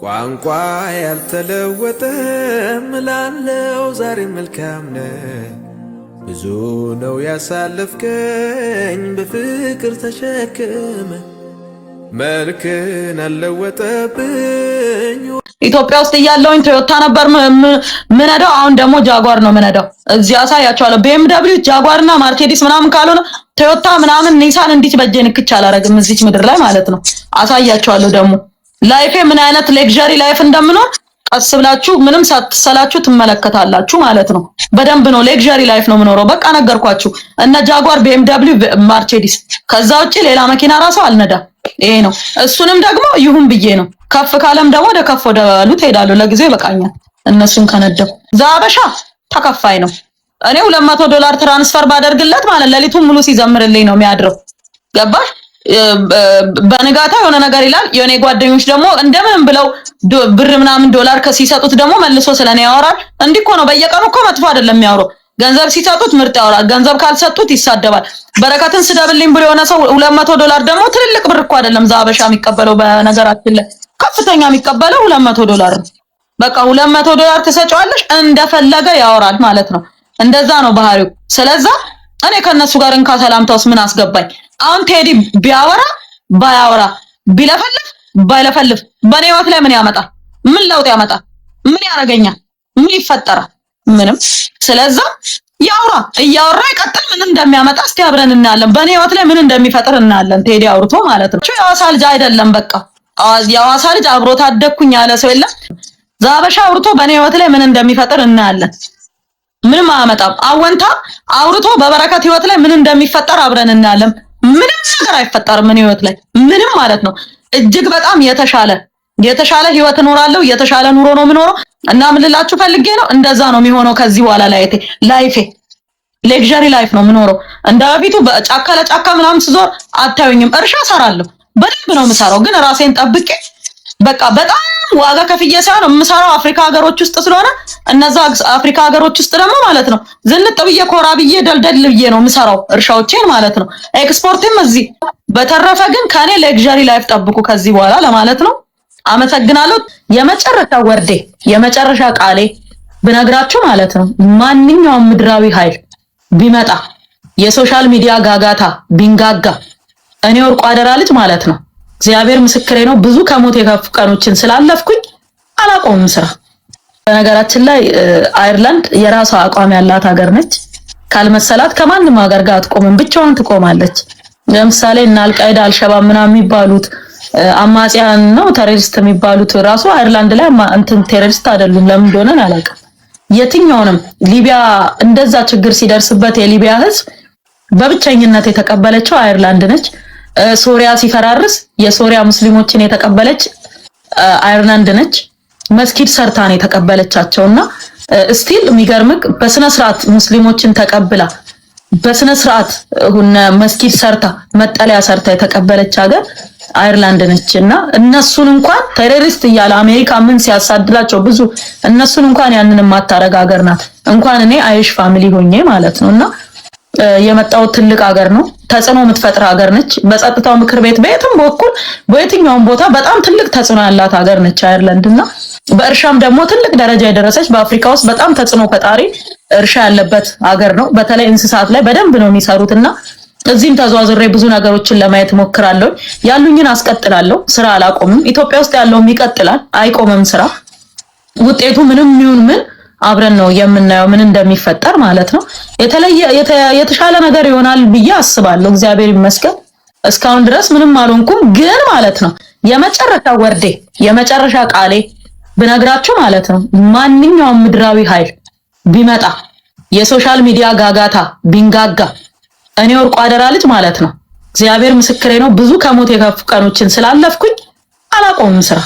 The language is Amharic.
ቋንቋ ያልተለወጠ ምላለው ዛሬ መልካም ነህ ብዙ ነው ያሳለፍከኝ በፍቅር ተሸክመ መልክን አለወጠብኝ። ኢትዮጵያ ውስጥ ያለውን ቶዮታ ነበር ምነዳው፣ አሁን ደግሞ ጃጓር ነው ምነዳው። እዚህ አሳያችኋለሁ። BMW ጃጓርና ማርሴዲስ ምናምን ካልሆነ ቶዮታ ምናምን ኒሳን እንዲች በጀን ክቻ አላረግም እዚች ምድር ላይ ማለት ነው። አሳያችኋለሁ ደግሞ ላይፌ ምን አይነት ሌክዠሪ ላይፍ እንደምኖር ቀስ ብላችሁ ምንም ሳትሰላችሁ ትመለከታላችሁ ማለት ነው። በደንብ ነው ሌክዠሪ ላይፍ ነው ምኖረው። በቃ ነገርኳችሁ። እነ ጃጓር BMW ማርሴዲስ ከዛ ውጪ ሌላ መኪና ራሱ አልነዳም። ይሄ ነው። እሱንም ደግሞ ይሁን ብዬ ነው። ከፍ ካለም ደግሞ ወደ ከፍ ወደ ሉት ሄዳለሁ። ለጊዜው ይበቃኛል እነሱን ከነደው። ዛበሻ ተከፋይ ነው። እኔ $200 ትራንስፈር ባደርግለት ማለት ለሊቱን ሙሉ ሲዘምርልኝ ነው የሚያድረው። ገባሽ? በነጋታ የሆነ ነገር ይላል። የኔ ጓደኞች ደግሞ እንደምንም ብለው ብር ምናምን ዶላር ከሲሰጡት ደግሞ መልሶ ስለኔ ያወራል። እንዲህ እኮ ነው። በየቀኑ እኮ መጥፎ አይደለም የሚያወራው። ገንዘብ ሲሰጡት ምርጥ ያወራል። ገንዘብ ካልሰጡት ይሳደባል። በረከትን ስደብልኝ ብሎ የሆነ ሰው $200 ደግሞ ትልልቅ ብር እኮ አይደለም ዛበሻ የሚቀበለው። በነገራችን ላይ ከፍተኛ የሚቀበለው $200 ነው። በቃ $200 ትሰጫዋለሽ እንደፈለገ ያወራል ማለት ነው። እንደዛ ነው ባህሪው። ስለዛ እኔ ከነሱ ጋር እንካ ሰላምታውስ ምን አስገባኝ? አሁን ቴዲ ቢያወራ ባያወራ ቢለፈልፍ ባይለፈልፍ በኔ ህይወት ላይ ምን ያመጣል? ምን ለውጥ ያመጣል? ምን ያረጋኛል? ምን ይፈጠራል? ምንም። ስለዛ ያውራ፣ እያወራ ይቀጥል። ምን እንደሚያመጣ እስቲ አብረን እናያለን። በኔ ህይወት ላይ ምን እንደሚፈጥር እናያለን። ቴዲ አውርቶ ማለት ነው። የሐዋሳ ልጅ አይደለም። በቃ የሐዋሳ ልጅ አብሮ ታደግኩኝ ያለ ሰው የለም። ዛበሻ አውርቶ በኔ ህይወት ላይ ምን እንደሚፈጥር እናያለን። ምንም አያመጣም። አወንታ አውርቶ በበረከት ህይወት ላይ ምን እንደሚፈጠር አብረን እናያለን። ምንም ነገር አይፈጠርም ምን ህይወት ላይ ምንም ማለት ነው። እጅግ በጣም የተሻለ ህይወት እኖራለሁ። የተሻለ ኑሮ ነው የምኖረው እና ምን ልላችሁ ፈልጌ ነው፣ እንደዛ ነው የሚሆነው ከዚህ በኋላ ላይፌ ሌክዠሪ ላይፍ ነው የምኖረው። እንደ በፊቱ በጫካ ለጫካ ምናምን ስዞር አታዩኝም። እርሻ እሰራለሁ፣ በደንብ ነው የምሰራው፣ ግን ራሴን ጠብቄ በቃ በጣም ዋጋ ከፍዬ ሳይሆን የምሰራው አፍሪካ ሀገሮች ውስጥ ስለሆነ እነዛ አፍሪካ ሀገሮች ውስጥ ደግሞ ማለት ነው ዝንጥ ብዬ ኮራ ብዬ ደልደል ብዬ ነው የምሰራው እርሻዎቼን ማለት ነው። ኤክስፖርትም እዚህ። በተረፈ ግን ከኔ ሌክዠሪ ላይፍ ጠብቁ ከዚህ በኋላ ለማለት ነው። አመሰግናለሁ። የመጨረሻ ወርዴ የመጨረሻ ቃሌ ብነግራችሁ ማለት ነው ማንኛውም ምድራዊ ኃይል ቢመጣ የሶሻል ሚዲያ ጋጋታ ቢንጋጋ እኔ ወርቁ አደራ ልጅ ማለት ነው እግዚአብሔር ምስክሬ ነው ብዙ ከሞት የከፉ ቀኖችን ስላለፍኩኝ አላቆምም ስራ። በነገራችን ላይ አየርላንድ የራሷ አቋም ያላት ሀገር ነች። ካልመሰላት ከማንም ሀገር ጋር አትቆምም፣ ብቻዋን ትቆማለች። ለምሳሌ እና አልቃይዳ አልሸባብ ምናምን የሚባሉት አማጺያን ነው ቴሮሪስት የሚባሉት ራሱ አየርላንድ ላይ እንትን ቴሮሪስት አይደሉም። ለምን እንደሆነ አላውቅም። የትኛውንም ሊቢያ እንደዛ ችግር ሲደርስበት የሊቢያ ህዝብ በብቸኝነት የተቀበለችው አየርላንድ ነች። ሶሪያ ሲፈራርስ የሶሪያ ሙስሊሞችን የተቀበለች አየርላንድ ነች። መስጊድ ሰርታን የተቀበለቻቸውና ስቲል የሚገርምክ በስነ ስርዓት ሙስሊሞችን ተቀብላ በስነ ስርዓት መስጊድ ሰርታ መጠለያ ሰርታ የተቀበለች ሀገር አየርላንድ ነችና እነሱን እንኳን ቴሮሪስት እያለ አሜሪካ ምን ሲያሳድዳቸው ብዙ እነሱን እንኳን ያንን ማታረጋ ሀገር ናት። እንኳን እኔ አይሽ ፋሚሊ ሆኜ ማለት ነውና የመጣው ትልቅ ሀገር ነው። ተጽዕኖ የምትፈጥር ሀገር ነች። በጸጥታው ምክር ቤት በየትም በኩል በየትኛውም ቦታ በጣም ትልቅ ተጽዕኖ ያላት ሀገር ነች አየርላንድና በእርሻም ደግሞ ትልቅ ደረጃ የደረሰች በአፍሪካ ውስጥ በጣም ተጽዕኖ ፈጣሪ እርሻ ያለበት ሀገር ነው። በተለይ እንስሳት ላይ በደንብ ነው የሚሰሩትና እዚህም ተዟዙሬ ብዙ ነገሮችን ለማየት ሞክራለሁ። ያሉኝን አስቀጥላለሁ። ስራ አላቆምም። ኢትዮጵያ ውስጥ ያለውም ይቀጥላል፣ አይቆምም ስራ። ውጤቱ ምንም ይሁን ምን አብረን ነው የምናየው ምን እንደሚፈጠር ማለት ነው። የተሻለ ነገር ይሆናል ብዬ አስባለሁ። እግዚአብሔር ይመስገን እስካሁን ድረስ ምንም አልሆንኩም። ግን ማለት ነው የመጨረሻ ወርዴ የመጨረሻ ቃሌ ብነግራችሁ ማለት ነው ማንኛውም ምድራዊ ኃይል ቢመጣ የሶሻል ሚዲያ ጋጋታ ቢንጋጋ እኔ ወርቁ አደራ ልጅ ማለት ነው እግዚአብሔር ምስክሬ ነው ብዙ ከሞት የከፉ ቀኖችን ስላለፍኩኝ አላቆምም ስራ።